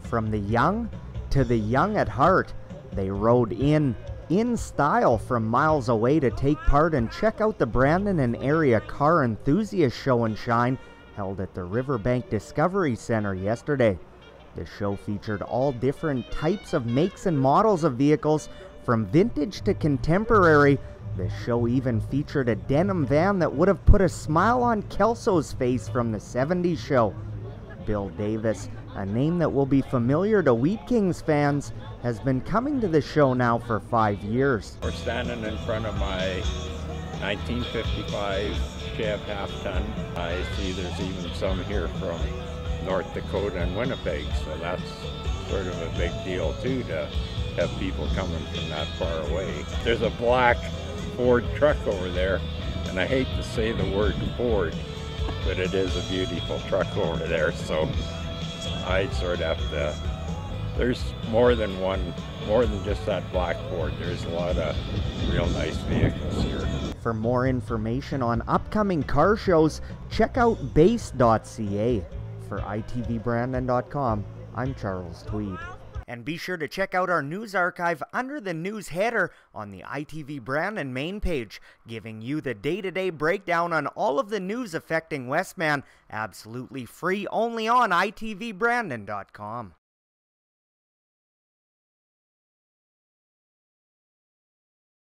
From the young to the young at heart, they rode in style from miles away to take part and check out the Brandon and area car enthusiast show and shine held at the Riverbank Discovery Center yesterday. The show featured all different types of makes and models of vehicles, from vintage to contemporary. The show even featured a denim van that would have put a smile on Kelso's face from the 70s show. Bill Davis, a name that will be familiar to Wheat Kings fans, has been coming to the show now for 5 years. We're standing in front of my 1955 Chev half-ton. I see there's even some here from North Dakota and Winnipeg, so that's sort of a big deal too, to have people coming from that far away. There's a black Ford truck over there, and I hate to say the word Ford, but it is a beautiful truck over there, so I sort of have to, there's more than just that black Ford. There's a lot of real nice vehicles here. For more information on upcoming car shows, check out base.ca. For itvbrandon.com, I'm Charles Tweed. And be sure to check out our news archive under the news header on the ITV Brandon main page, giving you the day-to-day breakdown on all of the news affecting Westman, absolutely free, only on itvbrandon.com.